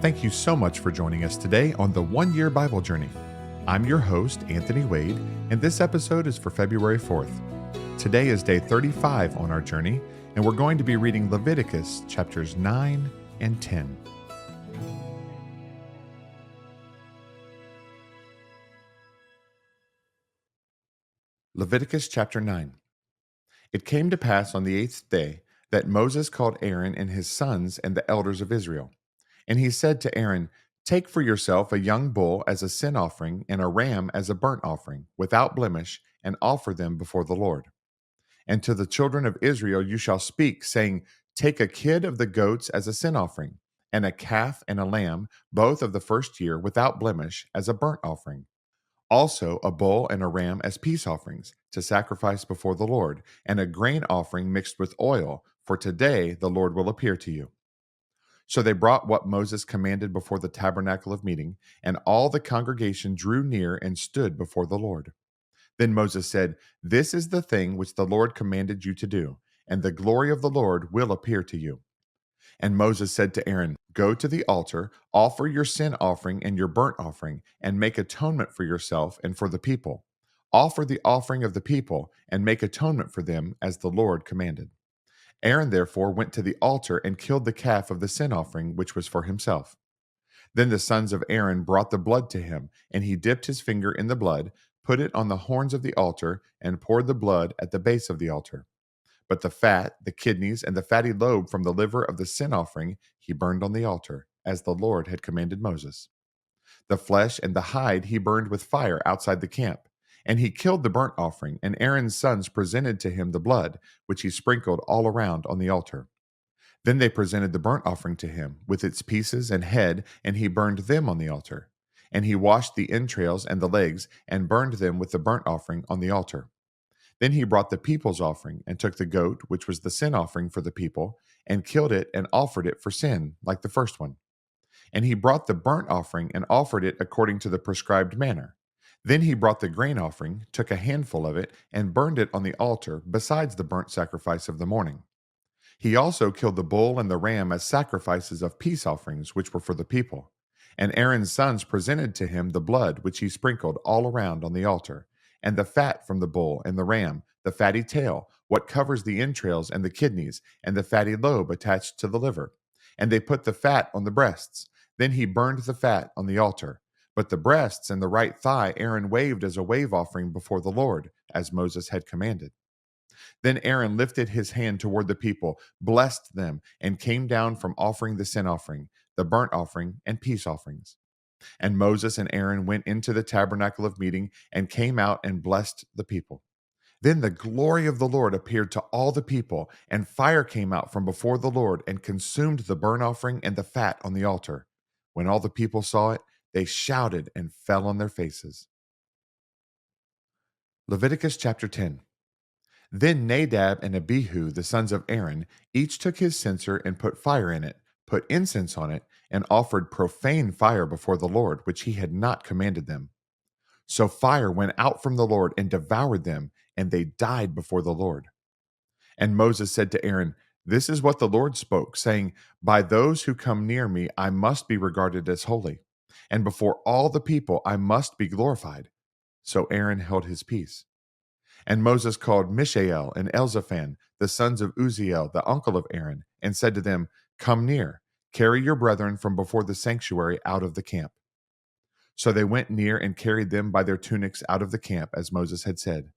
Thank you so much for joining us today on the 1 Year Bible Journey. I'm your host, Anthony Wade, and this episode is for February 4th. Today is day 35 on our journey, and we're going to be reading Leviticus chapters 9 and 10. Leviticus chapter 9. It came to pass on the 8th day that Moses called Aaron and his sons and the elders of Israel. And he said to Aaron, "Take for yourself a young bull as a sin offering and a ram as a burnt offering, without blemish, and offer them before the Lord. And to the children of Israel you shall speak, saying, Take a kid of the goats as a sin offering, and a calf and a lamb, both of the first year, without blemish, as a burnt offering. Also a bull and a ram as peace offerings, to sacrifice before the Lord, and a grain offering mixed with oil, for today the Lord will appear to you." So they brought what Moses commanded before the tabernacle of meeting, and all the congregation drew near and stood before the Lord. Then Moses said, "This is the thing which the Lord commanded you to do, and the glory of the Lord will appear to you." And Moses said to Aaron, "Go to the altar, offer your sin offering and your burnt offering, and make atonement for yourself and for the people. Offer the offering of the people, and make atonement for them, as the Lord commanded." Aaron therefore went to the altar and killed the calf of the sin offering, which was for himself. Then the sons of Aaron brought the blood to him, and he dipped his finger in the blood, put it on the horns of the altar, and poured the blood at the base of the altar. But the fat, the kidneys, and the fatty lobe from the liver of the sin offering he burned on the altar, as the Lord had commanded Moses. The flesh and the hide he burned with fire outside the camp. And he killed the burnt offering, and Aaron's sons presented to him the blood, which he sprinkled all around on the altar. Then they presented the burnt offering to him, with its pieces and head, and he burned them on the altar. And he washed the entrails and the legs, and burned them with the burnt offering on the altar. Then he brought the people's offering, and took the goat, which was the sin offering for the people, and killed it and offered it for sin, like the first one. And he brought the burnt offering and offered it according to the prescribed manner. Then he brought the grain offering, took a handful of it, and burned it on the altar, besides the burnt sacrifice of the morning. He also killed the bull and the ram as sacrifices of peace offerings, which were for the people. And Aaron's sons presented to him the blood, which he sprinkled all around on the altar, and the fat from the bull and the ram, the fatty tail, what covers the entrails and the kidneys, and the fatty lobe attached to the liver. And they put the fat on the breasts. Then he burned the fat on the altar. But the breasts and the right thigh Aaron waved as a wave offering before the Lord, as Moses had commanded. Then Aaron lifted his hand toward the people, blessed them, and came down from offering the sin offering, the burnt offering, and peace offerings. And Moses and Aaron went into the tabernacle of meeting and came out and blessed the people. Then the glory of the Lord appeared to all the people, and fire came out from before the Lord and consumed the burnt offering and the fat on the altar. When all the people saw it, they shouted and fell on their faces. Leviticus chapter 10. Then Nadab and Abihu, the sons of Aaron, each took his censer and put fire in it, put incense on it, and offered profane fire before the Lord, which he had not commanded them. So fire went out from the Lord and devoured them, and they died before the Lord. And Moses said to Aaron, "This is what the Lord spoke, saying, By those who come near me I must be regarded as holy, and before all the people I must be glorified." So Aaron held his peace. And Moses called Mishael and Elzaphan, the sons of Uzziel, the uncle of Aaron, and said to them, "Come near, carry your brethren from before the sanctuary out of the camp." So they went near and carried them by their tunics out of the camp, as Moses had said.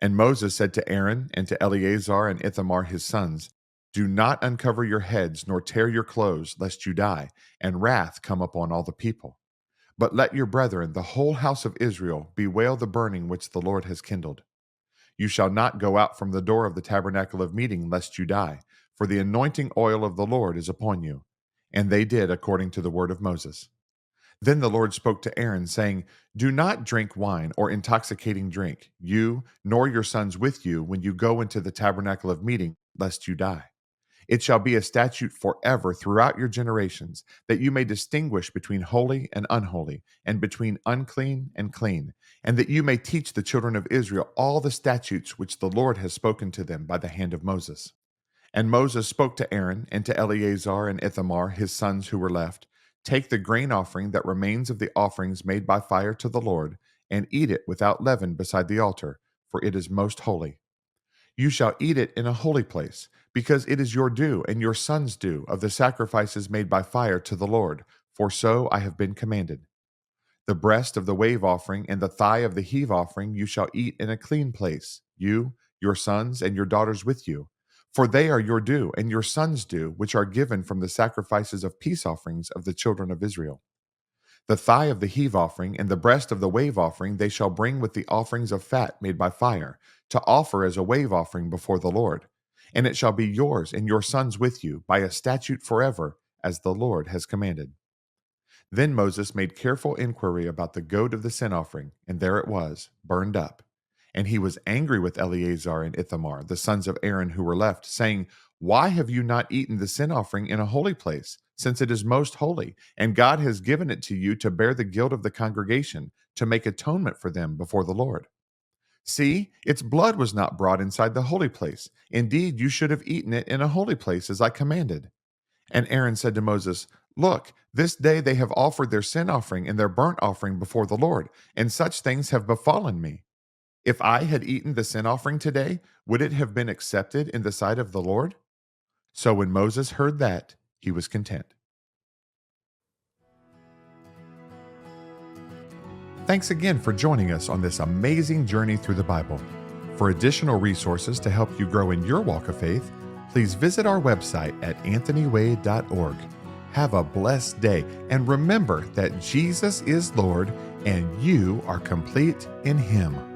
And Moses said to Aaron and to Eleazar and Ithamar his sons, "Do not uncover your heads, nor tear your clothes, lest you die, and wrath come upon all the people. But let your brethren, the whole house of Israel, bewail the burning which the Lord has kindled. You shall not go out from the door of the tabernacle of meeting, lest you die, for the anointing oil of the Lord is upon you." And they did according to the word of Moses. Then the Lord spoke to Aaron, saying, "Do not drink wine or intoxicating drink, you nor your sons with you, when you go into the tabernacle of meeting, lest you die. It shall be a statute forever throughout your generations, that you may distinguish between holy and unholy, and between unclean and clean, and that you may teach the children of Israel all the statutes which the Lord has spoken to them by the hand of Moses." And Moses spoke to Aaron and to Eleazar and Ithamar, his sons who were left, Take the grain offering that remains of the offerings made by fire to the Lord, and eat it without leaven beside the altar, for it is most holy. You shall eat it in a holy place, because it is your due and your son's due of the sacrifices made by fire to the Lord, for so I have been commanded. The breast of the wave offering and the thigh of the heave offering you shall eat in a clean place, you, your sons, and your daughters with you. For they are your due and your sons' due, which are given from the sacrifices of peace offerings of the children of Israel. The thigh of the heave offering and the breast of the wave offering they shall bring with the offerings of fat made by fire, to offer as a wave offering before the Lord. And it shall be yours and your sons with you, by a statute forever, as the Lord has commanded. Then Moses made careful inquiry about the goat of the sin offering, and there it was, burned up. And he was angry with Eleazar and Ithamar, the sons of Aaron who were left, saying, Why have you not eaten the sin offering in a holy place, since it is most holy, and God has given it to you to bear the guilt of the congregation, to make atonement for them before the Lord? See, its blood was not brought inside the holy place. Indeed, you should have eaten it in a holy place, as I commanded. And Aaron said to Moses, Look, this day they have offered their sin offering and their burnt offering before the Lord, and such things have befallen me. If I had eaten the sin offering today, would it have been accepted in the sight of the Lord? So when Moses heard that, he was content. Thanks again for joining us on this amazing journey through the Bible. For additional resources to help you grow in your walk of faith, please visit our website at anthonywade.org. Have a blessed day, and remember that Jesus is Lord and you are complete in Him.